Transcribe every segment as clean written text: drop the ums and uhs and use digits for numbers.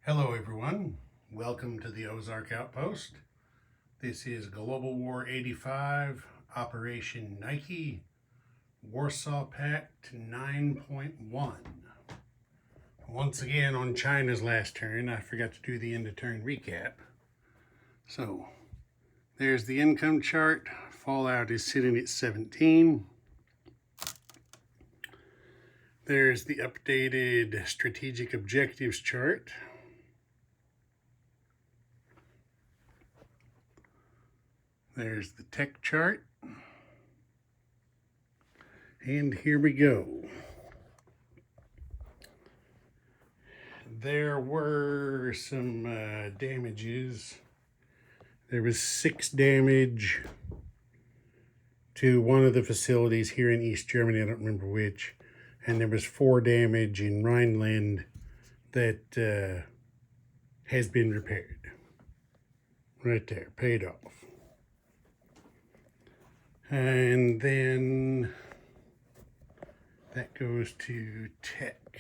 Hello everyone, welcome to the Ozark Outpost. This is Global War 85, Operation Nike, Warsaw Pact 9.1. Once again on China's last turn, I forgot to do the end of turn recap. So, there's the income chart. Fallout is sitting at 17. There's the updated strategic objectives chart. There's the tech chart. And here we go. There were some damages. There was 6 damage to one of the facilities here in East Germany. I don't remember which. And there was 4 damage in Rhineland that has been repaired. Right there, paid off. And then that goes to tech.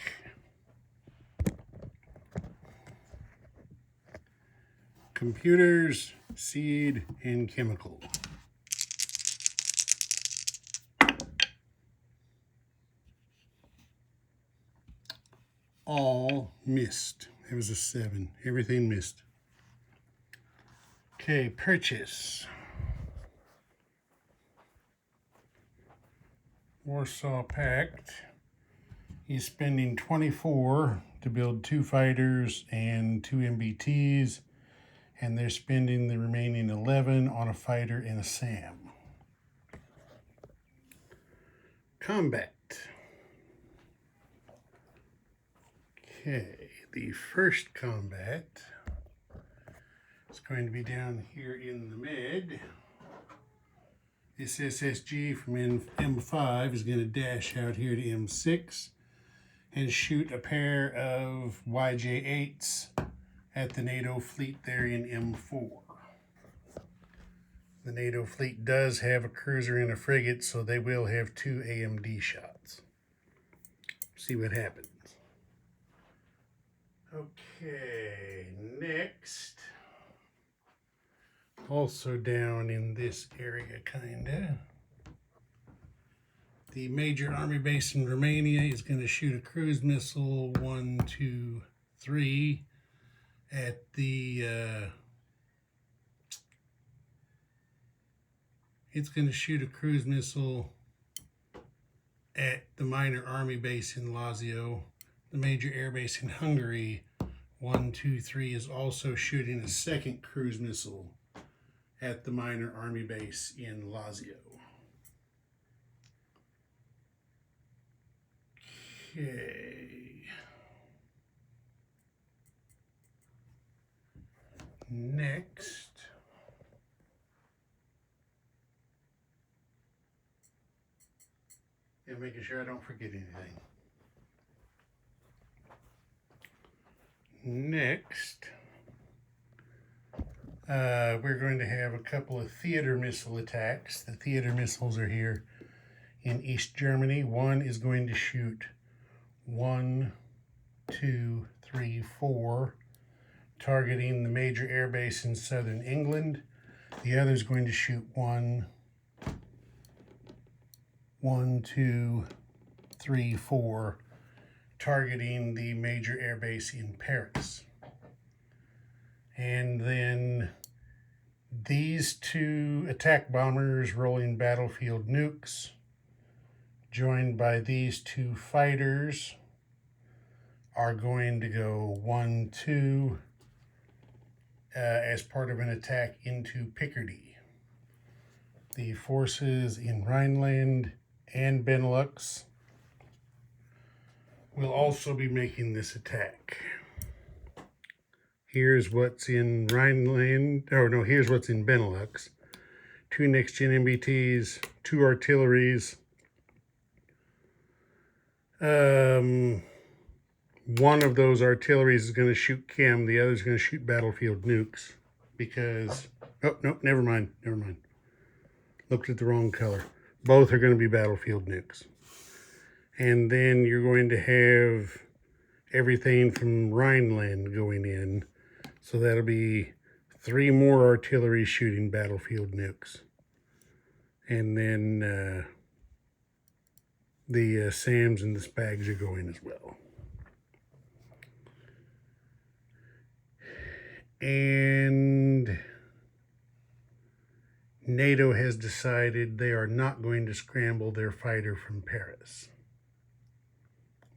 Computers, seed, and chemical. All missed. It was a 7. Everything missed. Okay, purchase. Warsaw Pact. He's spending 24 to build 2 fighters and 2 MBTs, and they're spending the remaining 11 on a fighter and a SAM. Combat. Okay, the first combat is going to be down here in the mid. This SSG from M5 is going to dash out here to M6 and shoot a pair of YJ8s at the NATO fleet there in M4. The NATO fleet does have a cruiser and a frigate, so they will have 2 AMD shots. See what happens. Okay, next. Also down in this area, kinda. The major army base in Romania is going to shoot a cruise missile 1, 2, 3 at the it's going to shoot a cruise missile at the minor army base in Lazio. The major air base in Hungary, 1, 2, 3, is also shooting a second cruise missile at the minor army base in Lazio. Okay. Next. And making sure I don't forget anything. Next. We're going to have a couple of theater missile attacks. The theater missiles are here in East Germany. One is going to shoot 1, 2, 3, 4, targeting the major air base in southern England. The other is going to shoot 1, 2, 3, 4, targeting the major air base in Paris. And then these 2 attack bombers rolling battlefield nukes, joined by these 2 fighters, are going to go 1, 2 as part of an attack into Picardy. The forces in Rhineland and Benelux will also be making this attack. Here's what's in Rhineland, here's what's in Benelux. 2 next-gen MBTs, 2 artilleries. One of those artilleries is going to shoot chem, the other is going to shoot battlefield nukes because, oh, no, never mind. Looked at the wrong color. Both are going to be battlefield nukes. And then you're going to have everything from Rhineland going in. So that'll be 3 more artillery shooting battlefield nukes. And then the SAMs and the SPAGs are going as well. And NATO has decided they are not going to scramble their fighter from Paris.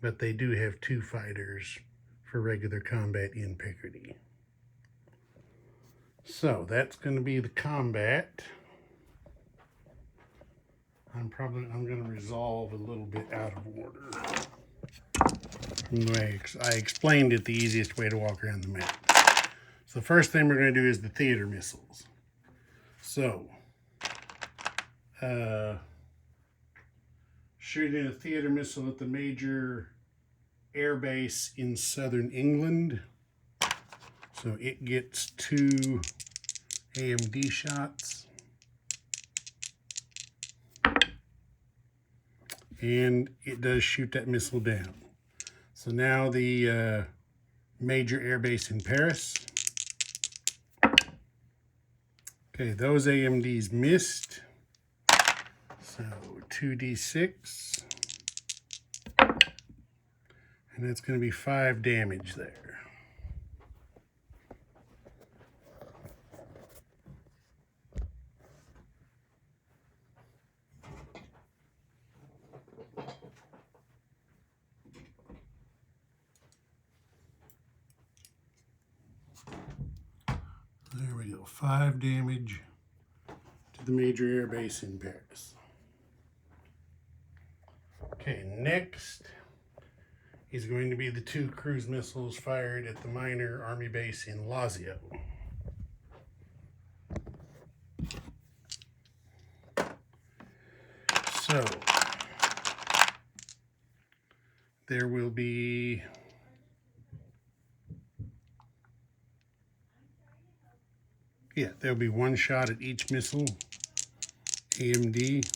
But they do have 2 fighters for regular combat in Picardy. So that's going to be the combat. I'm going to resolve a little bit out of order. I explained it the easiest way to walk around the map. So the first thing we're going to do is the theater missiles. So, shooting a theater missile at the major air base in southern England. So it gets 2 AMD shots. And it does shoot that missile down. So now the major air base in Paris. Okay, those AMDs missed. So 2d6. And that's going to be 5 damage there. There we go, 5 damage to the major air base in Paris. Okay, next is going to be the 2 cruise missiles fired at the minor army base in Lazio. So, there will be there'll be 1 shot at each missile, AMD.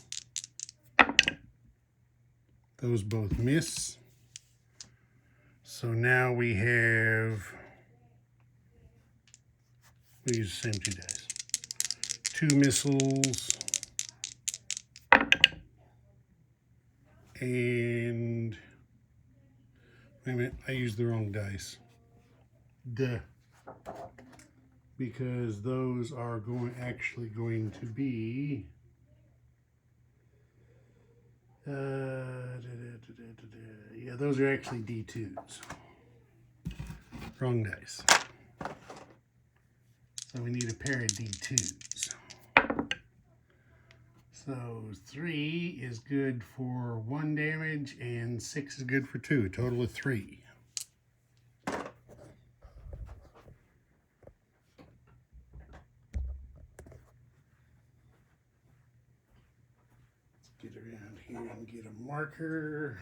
Those both miss. So now we use the same 2 dice. 2 missiles and wait a minute, I used the wrong dice. Duh. Because those are actually going to be yeah, those are actually D2s. Wrong dice. So we need a pair of D2s. So 3 is good for 1 damage and 6 is good for 2. Total of 3. Get around here and get a marker.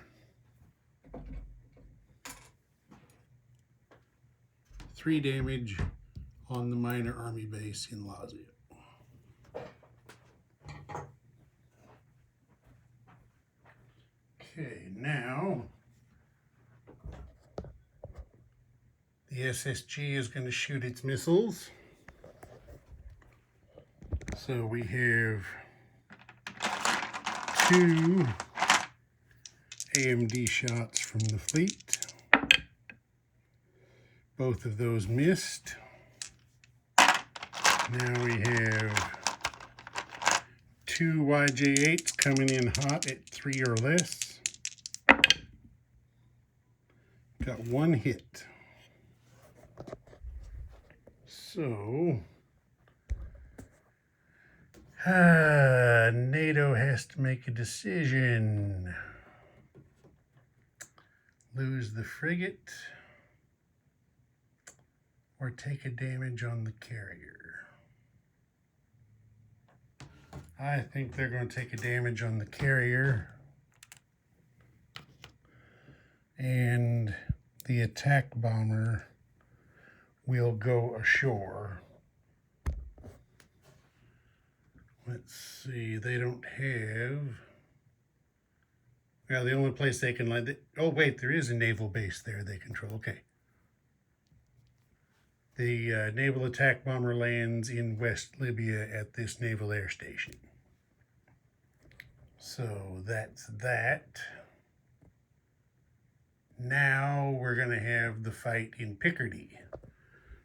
3 damage on the minor army base in Lazio. Okay, now the SSG is going to shoot its missiles. So we have 2 AMD shots from the fleet. Both of those missed. Now we have 2 YJ8s coming in hot at 3 or less. Got 1 hit. So NATO has to make a decision. Lose the frigate or take a damage on the carrier. I think they're going to take a damage on the carrier. And the attack bomber will go ashore. Let's see, they don't have... Well, the only place they can land. Oh wait, there is a naval base there they control. Okay. The naval attack bomber lands in West Libya at this naval air station. So that's that. Now we're going to have the fight in Picardy.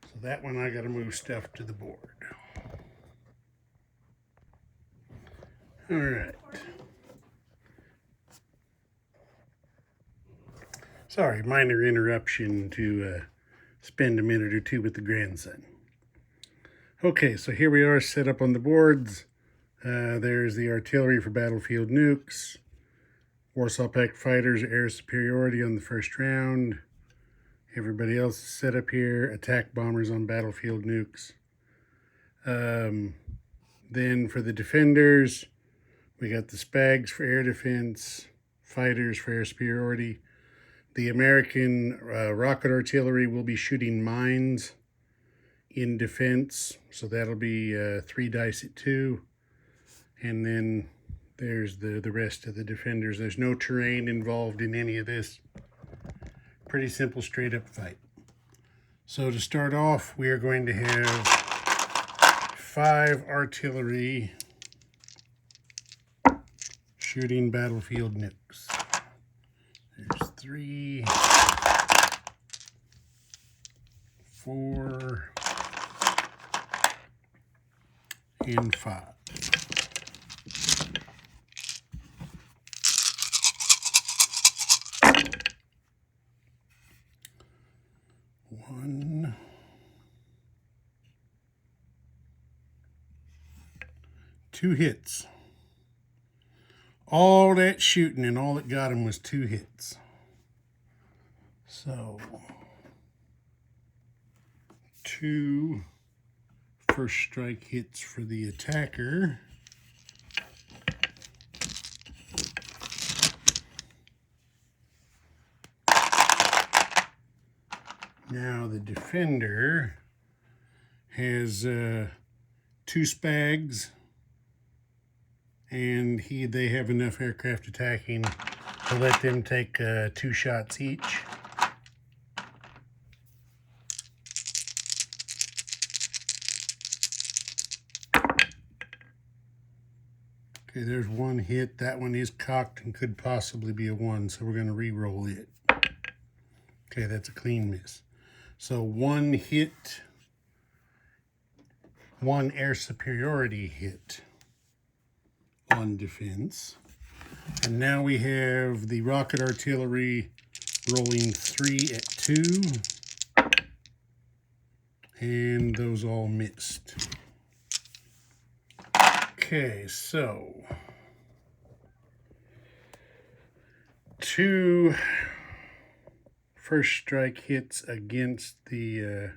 So that one I got to move stuff to the board. All right. Sorry, minor interruption to spend a minute or two with the grandson. Okay, so here we are set up on the boards. There's the artillery for battlefield nukes. Warsaw Pact fighters, air superiority on the first round. Everybody else is set up here. Attack bombers on battlefield nukes. Then for the defenders, we got the SPAGs for air defense, fighters for air superiority. The American rocket artillery will be shooting mines in defense, so that'll be 3 dice at 2. And then there's the rest of the defenders. There's no terrain involved in any of this. Pretty simple, straight up fight. So to start off, we are going to have 5 artillery shooting battlefield nukes. There's 3, 4, and 5. One, 2 hits. All that shooting and all that got him was 2 hits. So 2 first strike hits for the attacker. Now the defender has 2 SPAGs, and they have enough aircraft attacking to let them take 2 shots each. Okay, there's 1 hit. That one is cocked and could possibly be a 1, so we're going to re-roll it. Okay, that's a clean miss. So 1 hit, 1 air superiority hit on defense. And now we have the rocket artillery rolling 3 at 2. And those all missed. Okay, so 2 first strike hits against the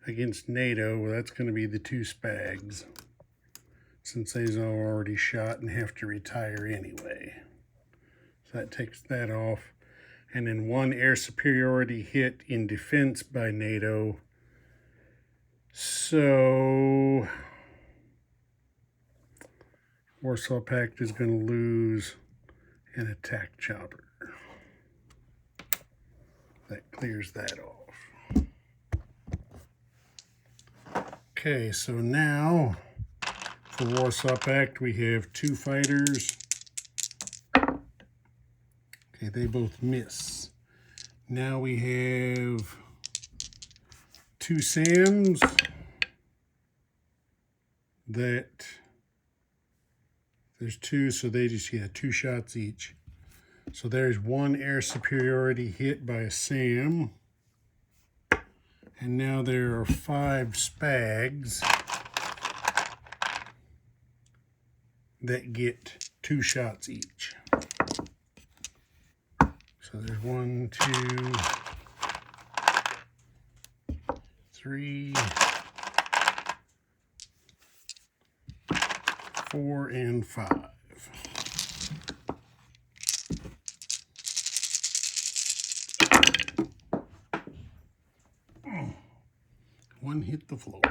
against NATO. Well, that's going to be the 2 SPAGs, since they's all already shot and have to retire anyway. So that takes that off. And then 1 air superiority hit in defense by NATO. So Warsaw Pact is going to lose an attack chopper. That clears that off. Okay, so now for Warsaw Pact we have 2 fighters. Okay, they both miss. Now we have 2 SAMs that there's 2, so they just get 2 shots each. So there's 1 air superiority hit by a SAM. And now there are 5 SPAGs that get 2 shots each. So there's 1, 2, 3, 4, and 5. One hit the floor.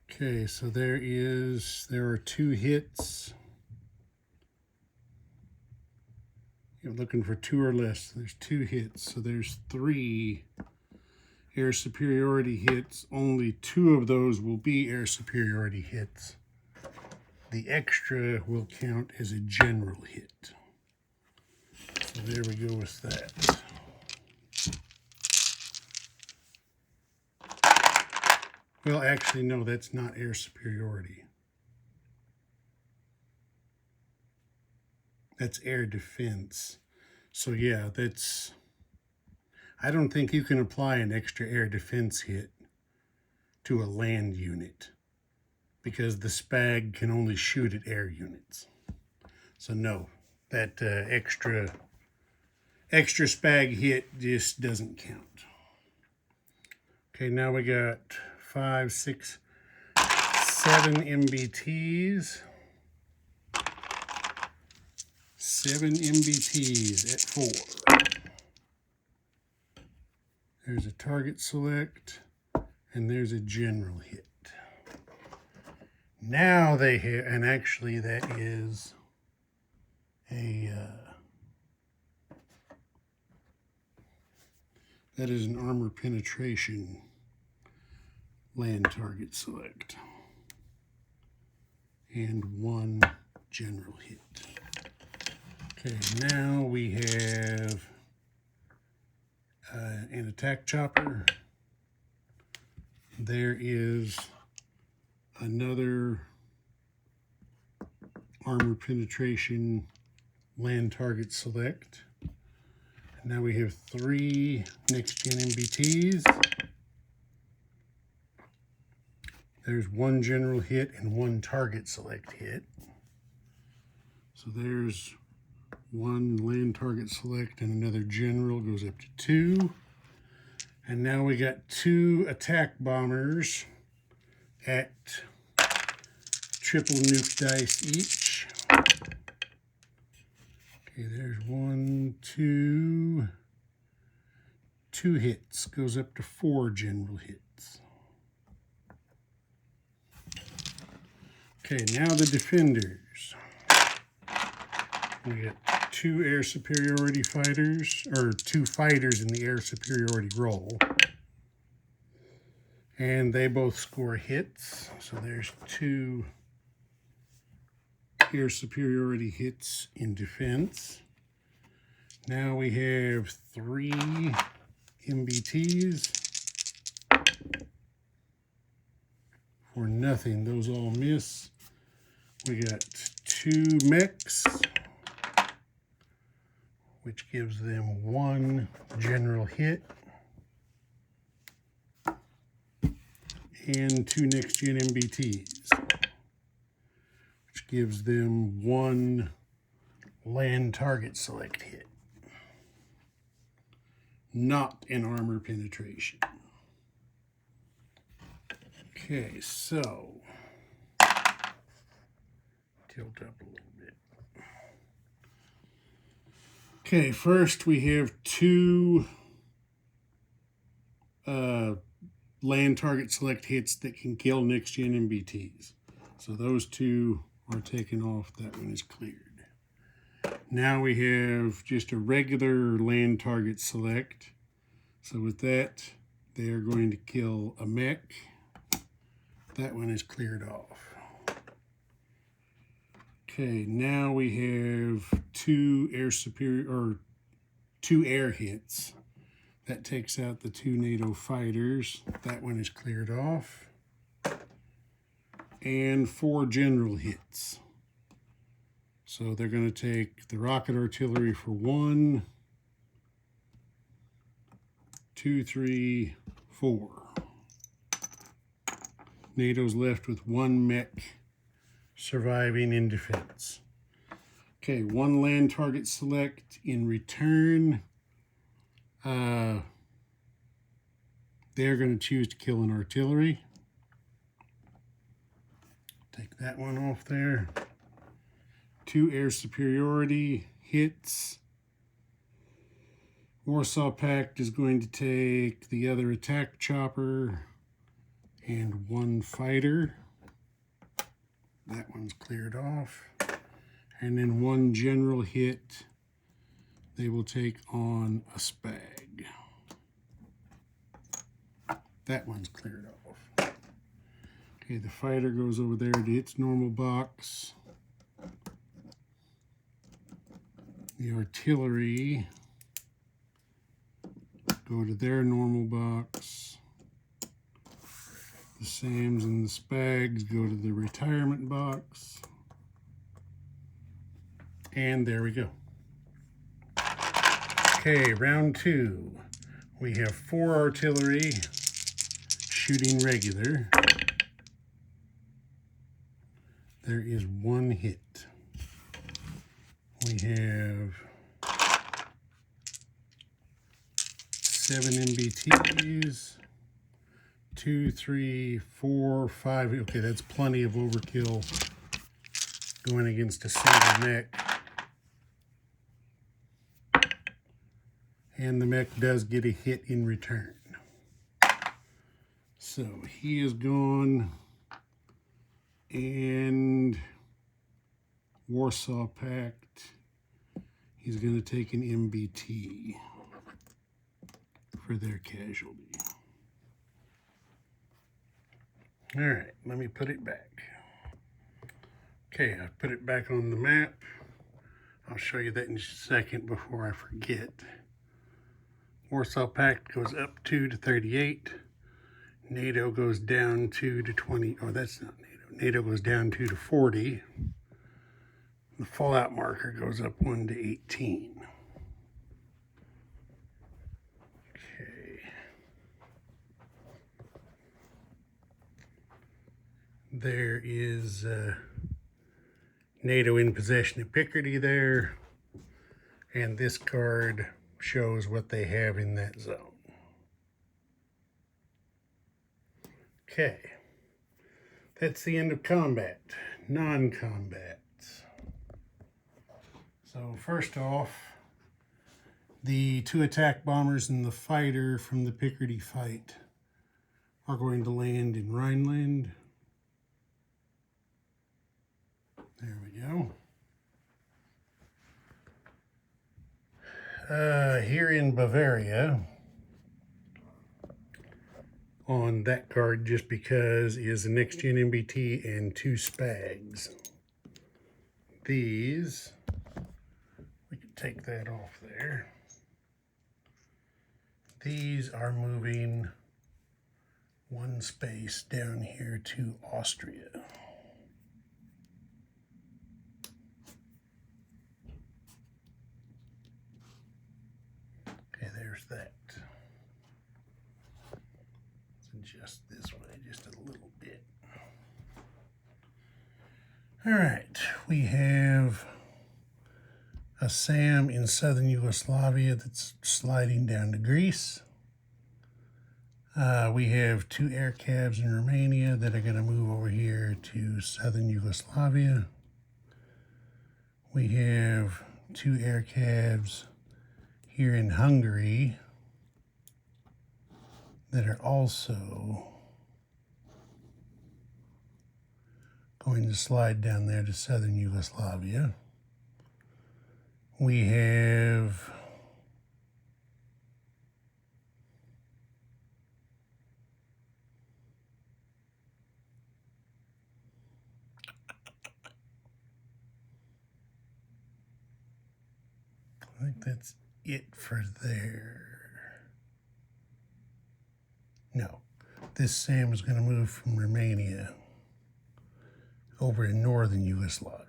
Okay, so there are 2 hits looking for 2 or less. There's 2 hits, so there's 3 air superiority hits. Only 2 of those will be air superiority hits. The extra will count as a general hit. So there we go with that. Well, actually, no, that's not air superiority. That's air defense. So yeah, that's... I don't think you can apply an extra air defense hit to a land unit because the SPAG can only shoot at air units. So no, that extra SPAG hit just doesn't count. Okay, now we got 5, 6, 7 MBTs. 7 MBTs at 4. There's a target select, and there's a general hit. Now they hit, and actually that is an armor penetration land target select. And 1 general hit. Okay, now we have an attack chopper. There is another armor penetration land target select. And now we have 3 next gen MBTs. There's 1 general hit and 1 target select hit. So there's 1 land target select and another general, goes up to 2. And now we got 2 attack bombers at triple nuke dice each. Okay, there's 1, 2, 2 hits, goes up to 4 general hits. Okay, now the defenders. We got 2 air superiority fighters, or 2 fighters in the air superiority role. And they both score hits. So there's 2 air superiority hits in defense. Now we have 3 MBTs. For nothing, those all miss. We got 2 mechs, which gives them 1 general hit, and 2 next gen MBTs, which gives them 1 land target select hit. Not an armor penetration. Okay, so tilt up a little bit. Okay, first we have 2 land target select hits that can kill next gen MBTs. So those 2 are taken off. That one is cleared. Now we have just a regular land target select. So with that, they are going to kill a mech. That one is cleared off. Okay, now we have 2 air hits. That takes out the 2 NATO fighters. That one is cleared off. And 4 general hits. So they're going to take the rocket artillery for 1, 2, 3, 4. NATO's left with 1 mech surviving in defense. Okay, 1 land target select in return. They're going to choose to kill an artillery. Take that one off there. 2 air superiority hits. Warsaw Pact is going to take the other attack chopper and 1 fighter. That one's cleared off. And then 1 general hit they will take on a spag. That one's cleared off. Okay, the fighter goes over there to its normal box. The artillery go to their normal box. The SAMs and the SPAGs go to the retirement box. And there we go. Okay, round 2. We have 4 artillery shooting regular. There is 1 hit. We have 7 MBTs. 2, 3, 4, 5. Okay, that's plenty of overkill going against a single mech. And the mech does get a hit in return. So he is gone. And Warsaw Pact, he's going to take an MBT for their casualty. All right, let me put it back. Okay, I put it back on the map. I'll show you that in just a second before I forget. Warsaw Pact goes up 2 to 38. NATO goes down 2 to 20. Oh, that's not NATO. NATO goes down 2 to 40. The fallout marker goes up 1 to 18. Okay. There is NATO in possession of Picardy there. And this card shows what they have in that zone. Okay. That's the end of combat. Non-combat. So first off, the 2 attack bombers and the fighter from the Picardy fight are going to land in Rhineland. There we go. Here in Bavaria, on that card, just because, is a next-gen MBT and 2 SPAGs. These, we can take that off there. These are moving 1 space down here to Austria. Okay, there's that. Let's adjust this way just a little bit. All right, we have a SAM in southern Yugoslavia that's sliding down to Greece. We have 2 air cabs in Romania that are going to move over here to southern Yugoslavia. We have 2 air cabs here in Hungary that are also going to slide down there to southern Yugoslavia. We have I think that's it for there. No, this SAM is going to move from Romania over to northern Yugoslavia.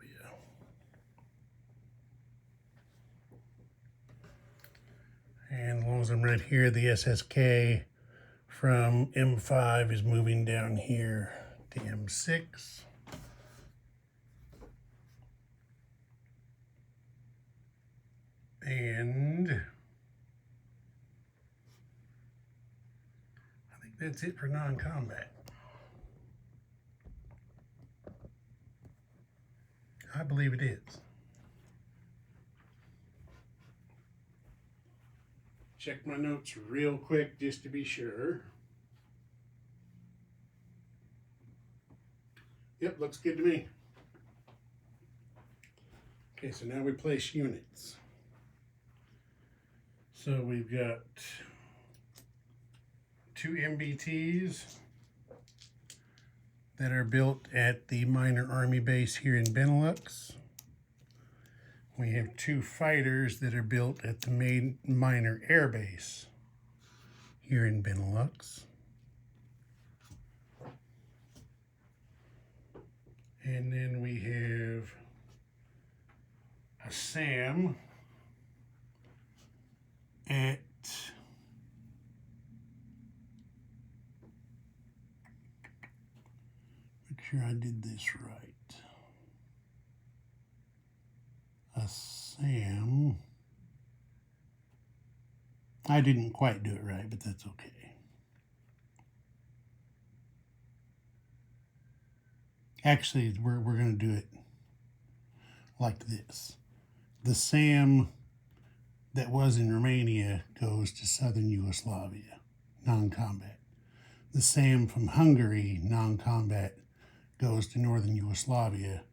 And as long as I'm right here, the SSK from M5 is moving down here to M6. And I think that's it for non-combat. I believe it is. Check my notes real quick just to be sure. Yep, looks good to me. Okay, so now we place units. So we've got 2 MBTs that are built at the minor army base here in Benelux. We have 2 fighters that are built at the main minor air base here in Benelux. And then we have a SAM at make sure I did this right. A SAM. I didn't quite do it right, but that's okay. Actually, we're going to do it like this. The SAM that was in Romania goes to southern Yugoslavia, non-combat. The SAM from Hungary, non-combat, goes to northern Yugoslavia.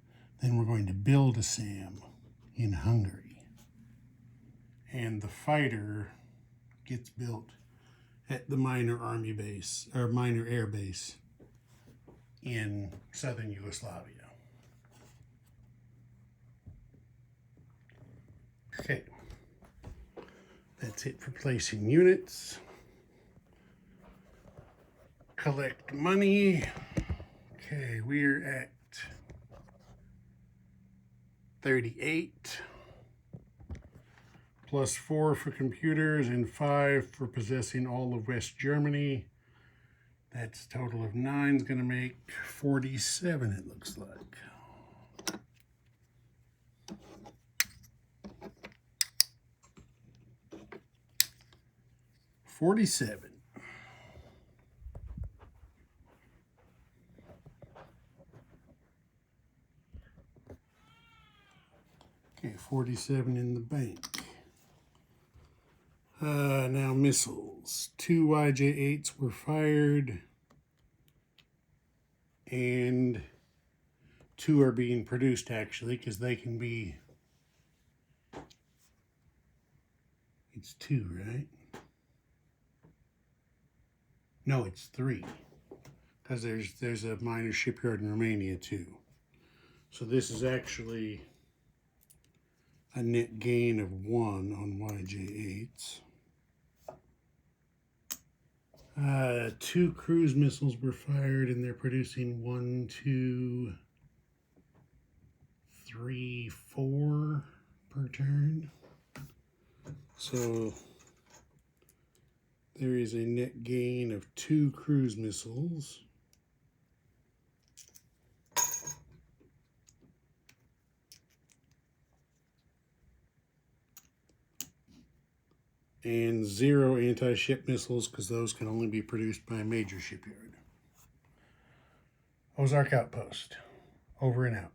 Then we're going to build a SAM in Hungary. And the fighter gets built at the minor army base, or minor air base in southern Yugoslavia. Okay, that's it for placing units. Collect money. Okay, we're at 38, plus 4 for computers and 5 for possessing all of West Germany. That's a total of 9 is going to make 47, it looks like. $47. Okay, 47 in the bank. Now missiles. 2 YJ8s were fired, and 2 are being produced actually, because they can be. It's 2, right? No, it's 3, because there's a minor shipyard in Romania too. So this is actually a net gain of 1 on YJ8s. 2 cruise missiles were fired, and they're producing 1, 2, 3, 4 per turn. So there is a net gain of 2 cruise missiles. And 0 anti-ship missiles, because those can only be produced by a major shipyard. Ozark Outpost. Over and out.